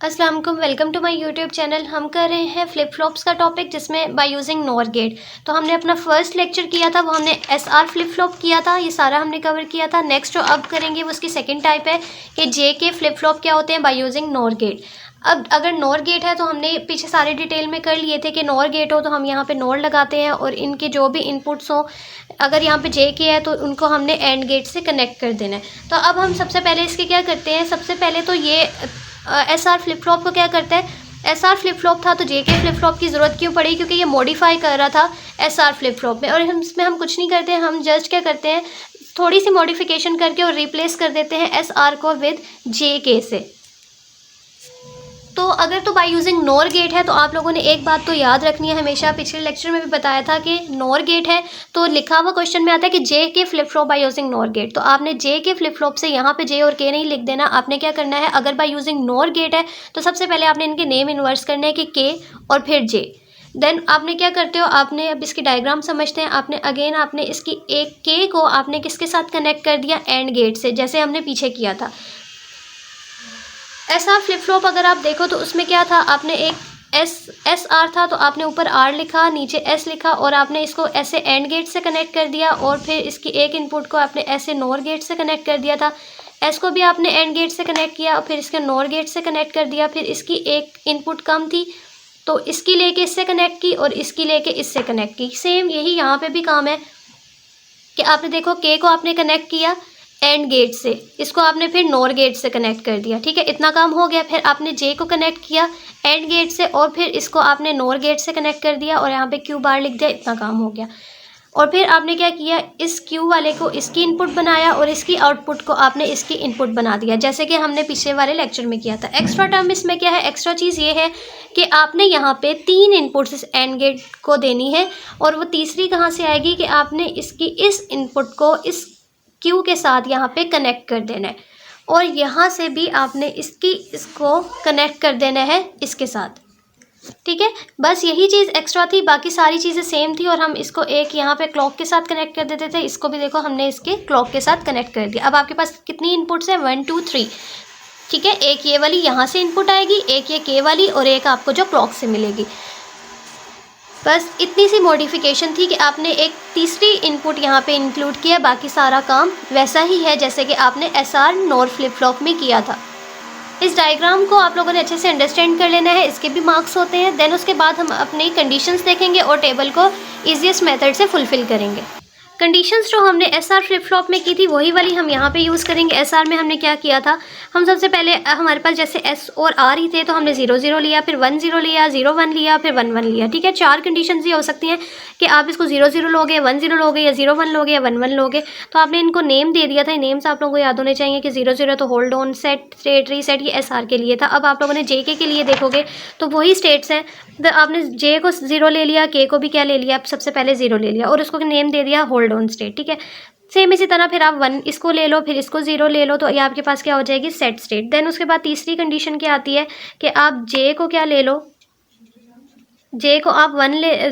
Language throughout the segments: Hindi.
अस्सलाम वालेकुम, welcome to my YouTube channel. हम कर रहे हैं फ्लिप फ्लॉप्स का टॉपिक, जिसमें बाय यूजिंग नॉर गेट। तो हमने अपना फर्स्ट लेक्चर किया था, वो हमने एसआर फ्लिप फ्लॉप किया था, ये सारा हमने कवर किया था। नेक्स्ट जो अब करेंगे वो उसकी सेकंड टाइप है कि जे के फ्लिप फ्लॉप क्या होते हैं बाय यूजिंग नॉर गेट। अब अगर नॉर गेट है तो हमने पीछे सारे डिटेल में कर लिए थे कि नॉर गेट हो तो हम यहाँ पे नॉर लगाते हैं और इनके जो भी इनपुट्स हो, अगर यहाँ पे जे के है तो उनको हमने एंड गेट से कनेक्ट कर देना है। तो अब हम सबसे पहले इसके क्या करते हैं, सबसे पहले तो ये एस आर फ्लिप फ्लॉप को क्या करता है, एस आर फ्लिप फ्लॉप था तो जे के फ्लिप फ्लॉप की ज़रूरत क्यों पड़ी, क्योंकि ये मॉडिफाई कर रहा था एस आर फ्लिप फ्लॉप में। और हम इसमें हम कुछ नहीं करते हैं, हम जस्ट क्या करते हैं, थोड़ी सी मॉडिफिकेशन करके और रिप्लेस कर देते हैं एस आर को विद जे के से। तो अगर तो बाय यूजिंग नॉर गेट है तो आप लोगों ने एक बात तो याद रखनी है हमेशा, पिछले लेक्चर में भी बताया था कि नॉर गेट है तो लिखा हुआ क्वेश्चन में आता है कि J K flip flop by using NOR gate. तो आपने जे के फ्लिप फ्लॉप से यहाँ पे जे और के नहीं लिख देना, आपने क्या करना है, अगर बाय यूजिंग नॉर गेट है तो सबसे पहले आपने इनके नेम इन्वर्स करने हैं कि के और फिर जे। देन आपने क्या करते हो, आपने अब इसकी डायग्राम समझते हैं। आपने अगेन आपने इसकी एक के को आपने किसके साथ कनेक्ट कर दिया, एंड गेट से, जैसे हमने पीछे किया था। एस आर फ्लिप फ्लॉप अगर आप देखो तो उसमें क्या था, आपने एक एस आर था तो आपने ऊपर आर लिखा, नीचे एस लिखा और आपने इसको ऐसे एंड गेट से कनेक्ट कर दिया और फिर इसकी एक इनपुट को आपने ऐसे नॉर गेट से कनेक्ट कर दिया था। एस को भी आपने एंड गेट से कनेक्ट किया और फिर इसके नॉर गेट से कनेक्ट कर दिया। फिर इसकी एक इनपुट कम थी तो इसकी लेके इससे कनेक्ट की और इसकी लेके इससे कनेक्ट की। सेम यही यहाँ पे भी काम है कि आपने देखो के को आपने कनेक्ट किया एंड गेट से, इसको आपने फिर नॉर गेट से कनेक्ट कर दिया, ठीक है, इतना काम हो गया। फिर आपने जे को कनेक्ट किया एंड गेट से और फिर इसको आपने नॉर गेट से कनेक्ट कर दिया और यहाँ पे क्यू बार लिख दिया, इतना काम हो गया। और फिर आपने क्या किया, इस क्यू वाले को इसकी इनपुट बनाया और इसकी आउटपुट को आपने इसकी इनपुट बना दिया, जैसे कि हमने पिछले वाले लेक्चर में किया था। एक्स्ट्रा टर्म इसमें क्या है, एक्स्ट्रा चीज़ ये है कि आपने यहाँ पे 3 इनपुट्स इस एंड गेट को देनी है और वो तीसरी कहाँ से आएगी कि आपने इसकी इस इनपुट को इस क्यू के साथ यहाँ पे कनेक्ट कर देना है और यहाँ से भी आपने इसको कनेक्ट कर देना है इसके साथ, ठीक है। बस यही चीज़ एक्स्ट्रा थी, बाकी सारी चीज़ें सेम थी और हम इसको एक यहाँ पे क्लॉक के साथ कनेक्ट कर देते थे। इसको भी देखो हमने इसके क्लॉक के साथ कनेक्ट कर दिया। अब आपके पास कितनी इनपुट्स हैं, 1 2 3, ठीक है। एक ये वाली यहाँ से इनपुट आएगी, एक ये के वाली और एक आपको जो क्लॉक से मिलेगी। बस इतनी सी मॉडिफिकेशन थी कि आपने एक तीसरी इनपुट यहाँ पे इंक्लूड किया, बाकी सारा काम वैसा ही है जैसे कि आपने S R nor flip flop में किया था। इस डायग्राम को आप लोगों ने अच्छे से अंडरस्टैंड कर लेना है, इसके भी मार्क्स होते हैं। देन उसके बाद हम अपनी कंडीशंस देखेंगे और टेबल को ईजीएस्ट मेथड से फुलफिल करेंगे। कंडीशंस जो हमने एसआर फ्लिप फ्लॉप में की थी वही वाली हम यहाँ पे यूज़ करेंगे। एसआर में हमने क्या किया था, हम सबसे पहले हमारे पास जैसे एस और आर ही थे तो हमने 0 0 लिया, फिर 1 0 लिया, 0 1 लिया, फिर 1 1 लिया, ठीक है। 4 कंडीशंस ये हो सकती हैं कि आप इसको 0 0 लोगे, 1 0 लोगे या 0 1 लोगे या 1 1 लोगे। तो आपने इनको नेम दे दिया था, नेम्स आप लोगों को याद होने चाहिए कि 0 0 तो hold on, set, state, reset, ये एसआर के लिए था। अब आप लोगों ने जेके के लिए देखोगे तो वही स्टेट्स हैं। आपने जे को 0 ले लिया, के को भी क्या ले लिया, सबसे पहले 0 ले लिया और उसको नेम दे दिया होल्ड ऑन स्टेट, ठीक है। सेम इसी तरह फिर आप 1 इसको ले लो, फिर इसको 0 ले लो, तो ये आपके पास क्या हो जाएगी, सेट स्टेट। देन उसके बाद तीसरी कंडीशन क्या आती है कि आप जे को क्या ले लो, जे को आप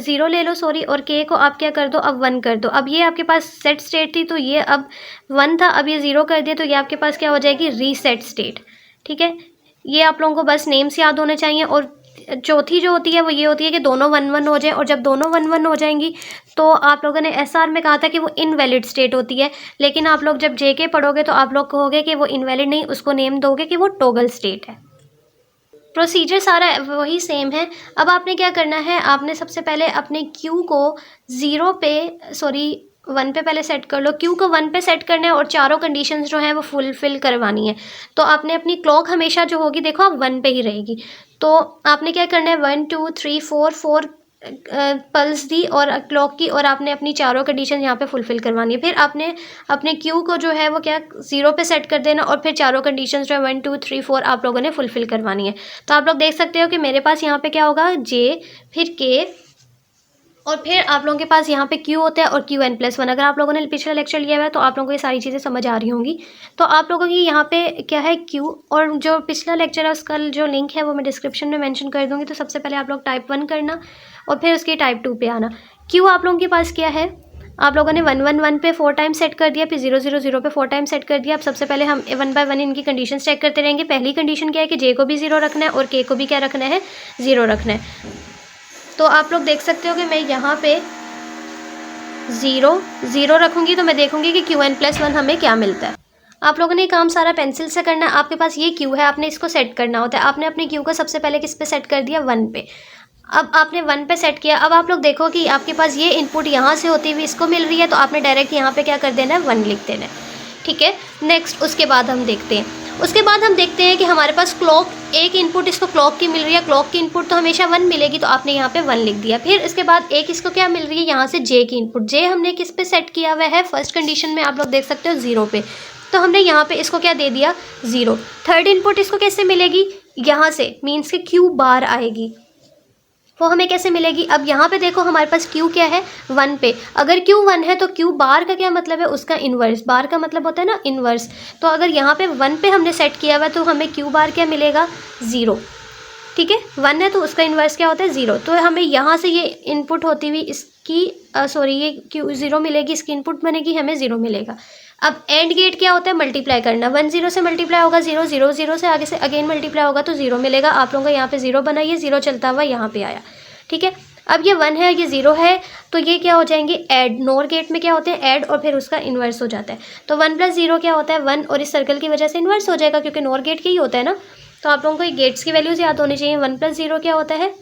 0 ले लो सॉरी, और के को आप क्या कर दो, अब 1 कर दो। अब ये आपके पास सेट स्टेट थी तो ये अब 1 था, अब ये 0 कर दिया तो ये आपके पास क्या हो जाएगी, रीसेट स्टेट, ठीक है। ये आप लोगों को बस नेम्स याद होने चाहिए। और चौथी जो होती है वो ये होती है कि दोनों 1 1 हो जाए, और जब दोनों 1 1 हो जाएंगी तो आप लोगों ने एसआर में कहा था कि वो इनवैलिड स्टेट होती है, लेकिन आप लोग जब जेके पढ़ोगे तो आप लोग कहोगे कि वो इनवैलिड नहीं, उसको नेम दोगे कि वो टॉगल स्टेट है। प्रोसीजर सारा वही सेम है। अब आपने क्या करना है, आपने सबसे पहले अपने क्यू को 0 पे 1 पे पहले सेट कर लो, क्यू को 1 पे सेट करना है और चारों कंडीशंस जो हैं वो फुलफिल करवानी है। तो आपने अपनी क्लॉक हमेशा जो होगी देखो आप 1 पे ही रहेगी। तो आपने क्या करना है, 1 2 3 4 पल्स दी और क्लॉक की, और आपने अपनी चारों कंडीशन यहाँ पे फुलफिल करवानी है। फिर आपने अपने क्यू को जो है वो क्या 0 पे सेट कर देना और फिर चारों कंडीशंस जो है 1 2 3 4 आप लोगों ने फुलफिल करवानी है। तो आप लोग देख सकते हो कि मेरे पास यहाँ पे क्या होगा, जे, फिर के, और फिर आप लोगों के पास यहाँ पे क्यू होता है और क्यू एन प्लस 1। अगर आप लोगों ने पिछला लेक्चर लिया हुआ है तो आप लोगों को ये सारी चीज़ें समझ आ रही होंगी। तो आप लोगों की यहाँ पे क्या है, क्यू, और जो पिछला लेक्चर है उसका जो लिंक है वो मैं डिस्क्रिप्शन में मेंशन कर दूँगी। तो सबसे पहले आप लोग टाइप 1 करना और फिर उसके टाइप 2 पे आना। क्यू आप लोगों के पास क्या है, आप लोगों ने 1 1 1 पे 4 टाइम सेट कर दिया, फिर 0 0 0 पे 4 टाइम सेट कर दिया। अब सबसे पहले हम 1 बाय 1 इनकी कंडीशन चेक करते रहेंगे। पहली कंडीशन क्या है कि जे को भी 0 रखना है और के को भी क्या रखना है, 0 रखना है। तो आप लोग देख सकते हो कि मैं यहाँ पे 0 0 रखूँगी तो मैं देखूँगी कि Qn+1 हमें क्या मिलता है। आप लोगों ने काम सारा पेंसिल से करना है। आपके पास ये क्यू है, आपने इसको सेट करना होता है। आपने अपने क्यू को सबसे पहले किस पे सेट कर दिया, 1 पे। अब आपने 1 पे सेट किया। अब आप लोग देखो कि आपके पास ये इनपुट यहाँ से होती हुई इसको मिल रही है, तो आपने डायरेक्ट यहाँ पे क्या कर देना है, 1 लिख देना है, ठीक है। नेक्स्ट उसके बाद हम देखते हैं कि हमारे पास क्लॉक एक इनपुट इसको क्लॉक की मिल रही है। क्लॉक की इनपुट तो हमेशा 1 मिलेगी, तो आपने यहाँ पे 1 लिख दिया। फिर इसके बाद एक इसको क्या मिल रही है, यहाँ से जे की इनपुट। जे हमने किस पे सेट किया हुआ है, फर्स्ट कंडीशन में आप लोग देख सकते हो 0 पे, तो हमने यहाँ पे इसको क्या दे दिया, 0। थर्ड इनपुट इसको कैसे मिलेगी, यहाँ से, मीन्स के क्यू बार आएगी, वो हमें कैसे मिलेगी। अब यहाँ पे देखो हमारे पास क्यू क्या है, 1 पे। अगर क्यू 1 है तो क्यू बार का क्या मतलब है, उसका इन्वर्स। बार का मतलब होता है ना इन्वर्स। तो अगर यहाँ पे 1 पे हमने सेट किया हुआ है तो हमें क्यू बार क्या मिलेगा, 0, ठीक है। 1 है तो उसका इन्वर्स क्या होता है, 0। तो हमें यहाँ से ये इनपुट होती हुई इसकी ये क्यू 0 मिलेगी, इसकी इनपुट बनेगी, हमें 0 मिलेगा। अब एंड गेट क्या होता है, मल्टीप्लाई करना। 1 0 से मल्टीप्लाई होगा 0, 0 0 से आगे से अगेन मल्टीप्लाई होगा तो 0 मिलेगा। आप लोगों का यहाँ पे 0 बना, ये 0 चलता हुआ यहाँ पे आया, ठीक है। अब ये 1 है, ये 0 है, तो ये क्या हो जाएंगे, ऐड। नोर गेट में क्या होते हैं, ऐड, और फिर उसका इन्वर्स हो जाता है। तो 1 + 0 क्या होता है, 1, और इस सर्कल की वजह से इन्वर्स हो जाएगा क्योंकि नोर गेट ही होता है ना। तो आप लोगों को ये गेट्स की वैल्यूज याद होनी चाहिए। 1 + 0 क्या होता है,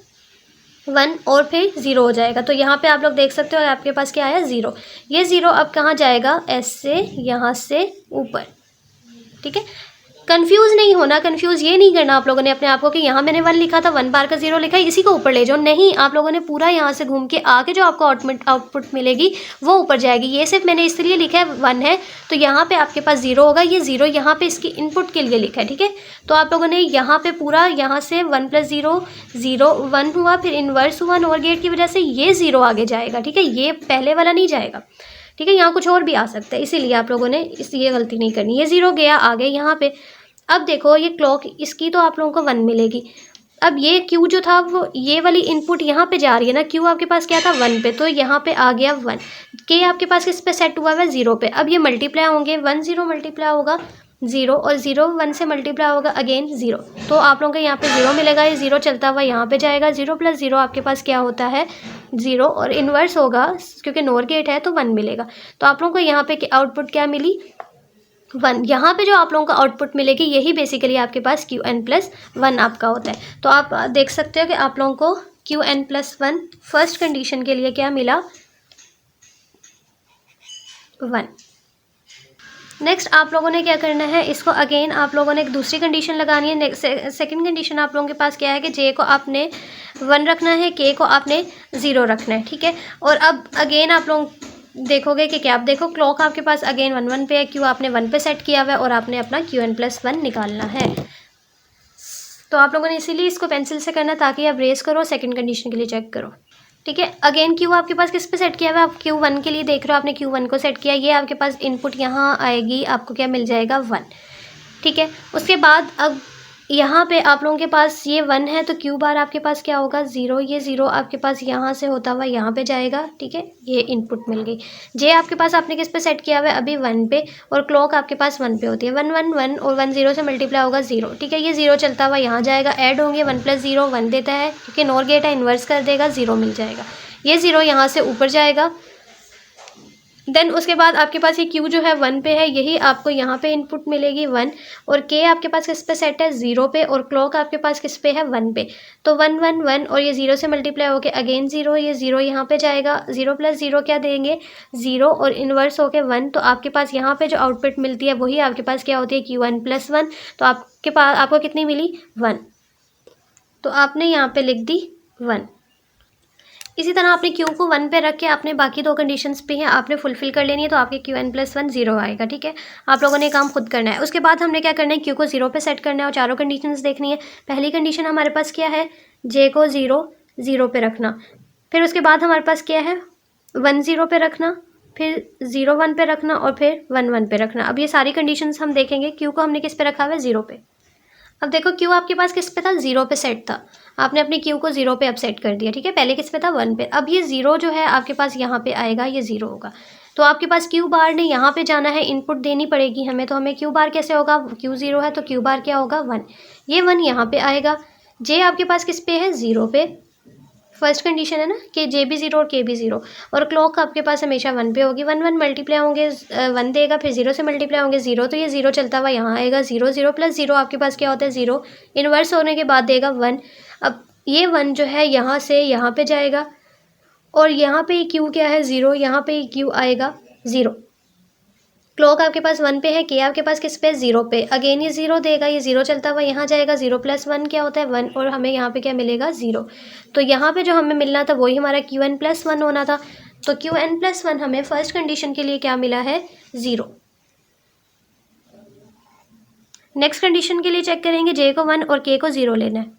1, और फिर 0 हो जाएगा। तो यहाँ पे आप लोग देख सकते हो आपके पास क्या आया, 0। ये 0 अब कहाँ जाएगा, एस से यहाँ से ऊपर, ठीक है। कंफ्यूज नहीं होना, कंफ्यूज ये नहीं करना आप लोगों ने अपने आप को कि यहाँ मैंने 1 लिखा था, 1 बार का 0 लिखा है, इसी को ऊपर ले जाओ। नहीं, आप लोगों ने पूरा यहाँ से घूम के आके जो आपको आउटपुट मिलेगी वो ऊपर जाएगी। ये सिर्फ मैंने इसलिए लिखा है 1 है, तो यहाँ पे आपके पास 0 होगा। ये 0 यहाँ पे इसकी इनपुट के लिए लिखा है, ठीक है। तो आप लोगों ने यहाँ पे पूरा यहाँ से 1 + 0 0 1 हुआ, फिर इन्वर्स हुआ नोर गेट की वजह से, ये 0 आगे जाएगा, ठीक है। ये पहले वाला नहीं जाएगा, ठीक है। यहाँ कुछ और भी आ सकता है, इसीलिए आप लोगों ने ये गलती नहीं करनी। ये 0 गया आगे यहाँ पे। अब देखो ये क्लॉक इसकी तो आप लोगों को 1 मिलेगी। अब ये क्यू जो था वो ये वाली इनपुट यहाँ पे जा रही है ना, क्यू आपके पास क्या था, 1 पे, तो यहाँ पे आ गया 1। के आपके पास किस पे सेट हुआ है, 0 पे। अब ये मल्टीप्लाई होंगे, 1 0 मल्टीप्लाई होगा 0, और 0 1 से मल्टीप्लाई होगा अगेन 0। तो आप लोगों को यहाँ पे 0 मिलेगा, ये 0 चलता हुआ यहाँ पे जाएगा। 0 + 0 आपके पास क्या होता है, 0, और इन्वर्स होगा क्योंकि नोर गेट है तो 1 मिलेगा। तो आप लोगों को यहाँ पे आउटपुट क्या मिली, 1। यहाँ पे जो आप लोगों को आउटपुट मिलेगी यही बेसिकली आपके पास Qn+1 आपका होता है। तो आप देख सकते हो कि आप लोगों को Qn+1 फर्स्ट कंडीशन के लिए क्या मिला, 1। नेक्स्ट आप लोगों ने क्या करना है, इसको अगेन आप लोगों ने एक दूसरी कंडीशन लगानी है। सेकंड कंडीशन आप लोगों के पास क्या है कि जे को आपने 1 रखना है, के को आपने 0 रखना है, ठीक है। और अब अगेन आप लोग देखोगे कि क्या, आप देखो क्लॉक आपके पास अगेन 1 1 पे है, क्यू आपने 1 पे सेट किया हुआ है, और आपने अपना Qn+1 निकालना है। तो आप लोगों ने इसीलिए इसको पेंसिल से करना ताकि आप रेस करो, सेकंड कंडीशन के लिए चेक करो, ठीक है। अगेन क्यू आपके पास किस पे सेट किया हुआ है, आप Q1 के लिए देख रहे हो, आपने Q1 को सेट किया। ये आपके पास इनपुट यहाँ आएगी, आपको क्या मिल जाएगा, 1, ठीक है। उसके बाद अब यहाँ पे आप लोगों के पास ये 1 है तो क्यू बार आपके पास क्या होगा, 0। ये 0 आपके पास यहाँ से होता हुआ यहाँ पे जाएगा, ठीक है। ये इनपुट मिल गई। जे आपके पास आपने किस पे सेट किया हुआ है, अभी 1 पे, और क्लॉक आपके पास 1 पे होती है। 1 1 1 और 1 0 से मल्टीप्लाई होगा 0, ठीक है। ये 0 चलता हुआ यहाँ जाएगा, ऐड होंगे, 1 + 0 1 देता है क्योंकि नोर गेट है, इन्वर्स कर देगा, 0 मिल जाएगा। ये 0 यहाँ से ऊपर जाएगा। देन उसके बाद आपके पास ये क्यू जो है 1 पे है, यही आपको यहाँ पे इनपुट मिलेगी 1, और के आपके पास किस पे सेट है, 0 पे, और क्लॉक आपके पास किस पे है, 1 पे। तो 1 1 1 और ये 0 से मल्टीप्लाई होके अगेन 0, ये 0 यहाँ पे जाएगा। 0 + 0 क्या देंगे, 0, और इन्वर्स होके 1। तो आपके पास यहाँ पे जो आउटपुट मिलती है वही आपके पास क्या होती है, Qn+1। तो आपके पास आपको कितनी मिली, 1। तो आपने यहाँ पे लिख दी 1। इसी तरह आपने क्यू को 1 पे रख के आपने बाकी 2 कंडीशंस पे हैं आपने फुलफिल कर लेनी है, तो आपके Qn+1 0 आएगा, ठीक है। आप लोगों ने काम खुद करना है। उसके बाद हमने क्या करना है, क्यू को 0 पे सेट करना है और चारों कंडीशंस देखनी है। पहली कंडीशन हमारे पास क्या है, जे को 0 0 पे रखना। फिर उसके बाद हमारे पास क्या है, 1 0 पे रखना, फिर 0 1 पे रखना, और फिर 1 1 पे रखना। अब ये सारी कंडीशंस हम देखेंगे। क्यू को हमने किस पे रखा हुआ है, 0 पे। अब देखो क्यू आपके पास किस पे था, 0 पे सेट था, आपने अपने क्यू को 0 पे अब सेट कर दिया, ठीक है। पहले किस पे था, 1 पे। अब ये 0 जो है आपके पास यहाँ पे आएगा, ये 0 होगा। तो आपके पास क्यू बार ने यहाँ पे जाना है, इनपुट देनी पड़ेगी हमें, तो हमें क्यू बार कैसे होगा, क्यू 0 है तो क्यू बार क्या होगा, 1। ये 1 यहाँ पे आएगा। जे आपके पास किस पे है, 0 पे। फर्स्ट कंडीशन है ना कि जे भी 0 और के भी 0। और क्लॉक आपके पास हमेशा 1 पे होगी। 1 1 मल्टीप्लाई होंगे, 1 देगा, फिर 0 से मल्टीप्लाई होंगे 0, तो ये 0 चलता हुआ यहाँ आएगा। 0 0 प्लस 0 आपके पास क्या होता है, 0। इन्वर्स होने के बाद देगा 1। अब ये 1 जो है यहाँ से यहाँ पे जाएगा, और यहाँ पे क्यू क्या है, 0, यहाँ पे क्यू आएगा 0। क्लॉक आपके पास 1 पे है, के आपके पास किस पे, 0 पे। अगेन ये 0 देगा, ये 0 चलता हुआ यहाँ जाएगा। 0 प्लस 1 क्या होता है, 1, और हमें यहाँ पे क्या मिलेगा, 0। तो यहाँ पे जो हमें मिलना था वही हमारा क्यू एन प्लस 1 होना था। तो क्यू एन प्लस 1 हमें फर्स्ट कंडीशन के लिए क्या मिला है, 0। नेक्स्ट कंडीशन के लिए चेक करेंगे, जे को 1 और के को 0 लेना है,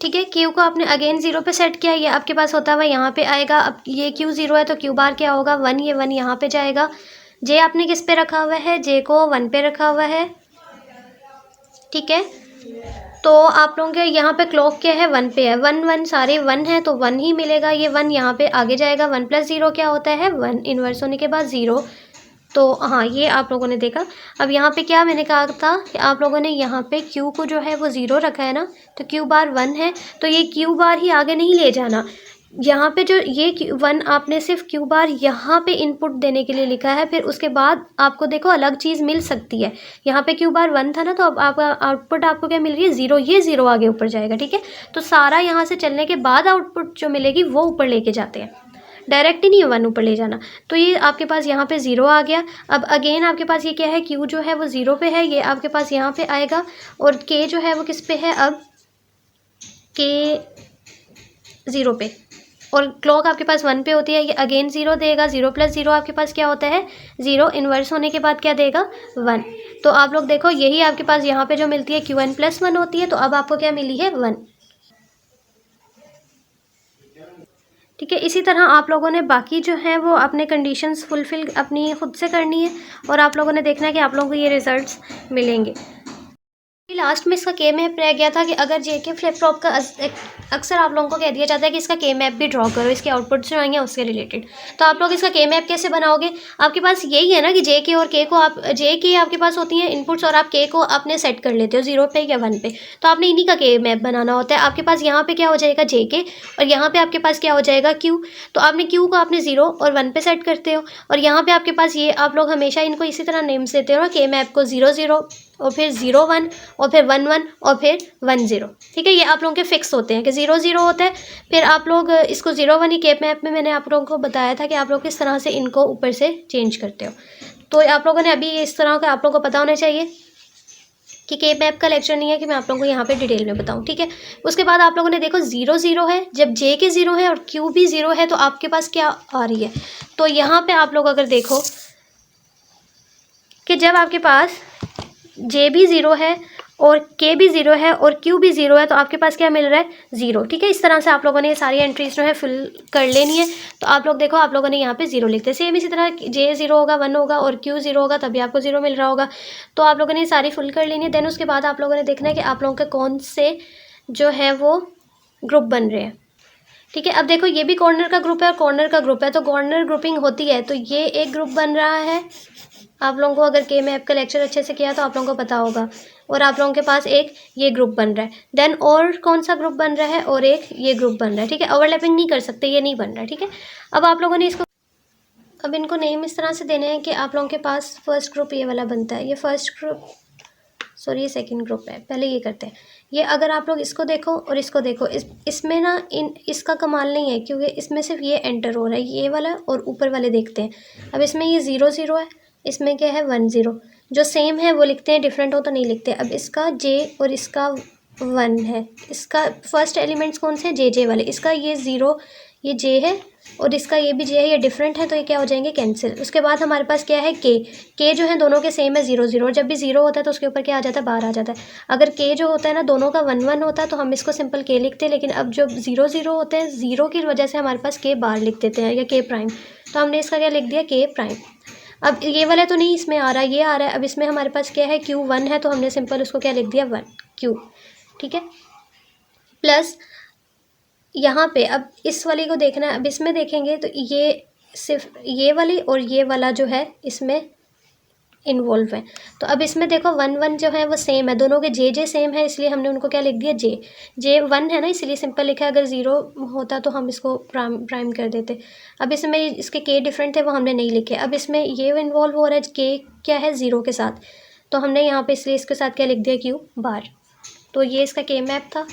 ठीक है। क्यू को आपने अगेन 0 पे सेट किया, ये आपके पास होता हुआ यहाँ पे आएगा। अब ये क्यू 0 है तो क्यू बार क्या होगा, 1, ये 1 यहाँ पे जाएगा। जे आपने किस पे रखा हुआ है, जे को 1 पे रखा हुआ है, ठीक है। तो आप लोगों के यहाँ पे क्लॉक क्या है, 1 पे है। 1 1 सारे 1 है तो 1 ही मिलेगा। ये 1 यहाँ पे आगे जाएगा। 1 प्लस 0 क्या होता है, 1, इन्वर्स होने के बाद 0। तो हाँ, ये आप लोगों ने देखा। अब यहाँ पे क्या मैंने कहा था कि आप लोगों ने यहाँ पे क्यू को जो है वो 0 रखा है ना, तो क्यू बार 1 है, तो ये क्यू बार ही आगे नहीं ले जाना। यहाँ पे जो ये 1 आपने सिर्फ क्यू बार यहाँ पे इनपुट देने के लिए लिखा है, फिर उसके बाद आपको देखो अलग चीज़ मिल सकती है। यहाँ पे क्यू बार 1 था ना, तो अब आपका आउटपुट आपको क्या मिल रही है, 0। ये 0 आगे ऊपर जाएगा, ठीक है। तो सारा यहाँ से चलने के बाद आउटपुट जो मिलेगी वो ऊपर लेके जाते हैं, डायरेक्ट ही नहीं है 1 ऊपर ले जाना। तो ये आपके पास यहाँ पे 0 आ गया। अब अगेन आपके पास ये क्या है, क्यू जो है वो 0 पे है, ये आपके पास यहाँ पे आएगा। और के जो है वो किस पे है, अब के 0 पे, और क्लॉक आपके पास 1 पे होती है, ये अगेन 0 देगा। 0 प्लस 0 आपके पास क्या होता है, 0, इन्वर्स होने के बाद क्या देगा, 1। तो आप लोग देखो यही आपके पास यहाँ पे जो मिलती है क्यू एन प्लस 1 होती है। तो अब आपको क्या मिली है, 1, ठीक है। इसी तरह आप लोगों ने बाकी जो है वो अपने कंडीशंस फुलफ़िल अपनी खुद से करनी है, और आप लोगों ने देखना है कि आप लोगों को ये रिजल्ट्स मिलेंगे। लास्ट में इसका के मैप रह गया था कि अगर जेके फ्लिप फ्लॉप का अक्सर आप लोगों को कह दिया जाता है कि इसका के मैप भी ड्रॉ करो, इसके आउटपुट्स जो आएंगे उसके रिलेटेड। तो आप लोग इसका के मैप कैसे बनाओगे, आपके पास यही है ना कि जे के और के को आप, जे के आपके पास होती हैं इनपुट्स, और आप के को आपने सेट कर लेते हो 0 पे या 1 पे। तो आपने इन्हीं का के मैप बनाना होता है। आपके पास यहाँ पे क्या हो जाएगा, जे के, और यहाँ पे आपके पास क्या हो जाएगा, क्यू। तो आपने क्यू को आपने 0 और 1 पे सेट करते हो, और यहाँ पे आपके पास ये आप लोग हमेशा इनको इसी तरह नेम्स देते हो ना, के मैप को 0 0 और फिर 0 1 और फिर 1 1 और फिर 1 0, ठीक है। ये आप लोगों के फिक्स होते हैं कि 0 0 होता है। फिर आप लोग इसको 0 1 ही केप मैप में मैंने आप लोगों को बताया था कि आप लोग किस तरह से इनको ऊपर से चेंज करते हो। तो आप लोगों ने अभी इस तरह का आप लोगों को पता होना चाहिए कि केप मैप का लेक्चर नहीं है कि मैं आप लोगों को यहाँ पे डिटेल में बताऊँ, ठीक है। उसके बाद आप लोगों ने देखो 0 0 है, जब जे के 0 है और क्यू भी 0 है, तो आपके पास क्या आ रही है। तो यहाँ पर आप लोग अगर देखो कि जब आपके पास जे भी 0 है और के भी 0 है और क्यू भी 0 है, तो आपके पास क्या मिल रहा है, 0, ठीक है। इस तरह से आप लोगों ने ये सारी एंट्रीज जो है फिल कर लेनी है। तो आप लोग देखो, आप लोगों ने यहाँ पे 0 लिखते हैं, सेम इसी तरह जे 0 होगा, 1 होगा और क्यू 0 होगा, तभी आपको 0 मिल रहा होगा। तो आप लोगों ने ये सारी फुल कर लेनी है। देन उसके बाद आप लोगों ने देखना है कि आप लोगों के कौन से जो है वो ग्रुप बन रहे हैं, ठीक है। अब देखो ये भी कॉर्नर का ग्रुप है और कॉर्नर का ग्रुप है, तो कॉर्नर ग्रुपिंग होती है, तो ये एक ग्रुप बन रहा है। आप लोगों को अगर के मैप का लेक्चर अच्छे से किया तो आप लोगों को पता होगा। और आप लोगों के पास एक ये ग्रुप बन रहा है, देन और कौन सा ग्रुप बन रहा है, और एक ये ग्रुप बन रहा है, ठीक है। ओवरलैपिंग नहीं कर सकते, ये नहीं बन रहा है, ठीक है। अब आप लोगों ने इसको, अब इनको नेम इस तरह से देने हैं कि आप लोगों के पास फर्स्ट ग्रुप ये वाला बनता है, ये फर्स्ट ग्रुप, सॉरी ये सेकंड ग्रुप है। पहले ये करते हैं, ये अगर आप लोग इसको देखो और इसको देखो, इसमें ना इसका कमाल नहीं है, क्योंकि इसमें सिर्फ ये एंटर हो रहा है, ये वाला, और ऊपर वाले देखते हैं। अब इसमें ये 0 0 है, इसमें क्या है 1 0, जो सेम है वो लिखते हैं, डिफरेंट हो तो नहीं लिखते। अब इसका जे और इसका 1 है, इसका फर्स्ट एलिमेंट्स कौन से, जे वाले, इसका ये 0 ये जे है और इसका ये भी जे है, ये डिफरेंट है, तो ये क्या हो जाएंगे, कैंसिल। उसके बाद हमारे पास क्या है, के जो है दोनों के सेम है 0 0, और जब भी 0 होता है तो उसके ऊपर क्या आ जाता है, बाहर आ जाता है। अगर के जो होता है ना दोनों का 1 1 होता है तो हम इसको सिंपल के लिखते हैं, लेकिन अब जब 0 0 होते हैं, 0 की वजह से हमारे पास के बाहर लिख देते हैं, या के प्राइम, तो हमने इसका क्या लिख दिया, के प्राइम। अब ये वाला तो नहीं इसमें आ रहा है, ये आ रहा है। अब इसमें हमारे पास क्या है, Q1 है, तो हमने सिंपल उसको क्या लिख दिया, 1। क्यू, ठीक है। प्लस यहाँ पे अब इस वाली को देखना है, अब इसमें देखेंगे तो ये सिर्फ ये वाली और ये वाला जो है इसमें इन्वॉल्व है। तो अब इसमें देखो 1 1 जो है वो सेम है, दोनों के जे सेम है, इसलिए हमने उनको क्या लिख दिया जे 1 है ना, इसलिए सिंपल लिखा है। अगर 0 होता तो हम इसको प्राइम कर देते। अब इसमें इसके के डिफरेंट थे, वो हमने नहीं लिखे। अब इसमें ये इन्वॉल्व हो रहा है, के क्या है 0 के साथ, तो हमने यहाँ पे इसलिए इसके साथ क्या लिख दिया क्यू बार। तो ये इसका के मैप था।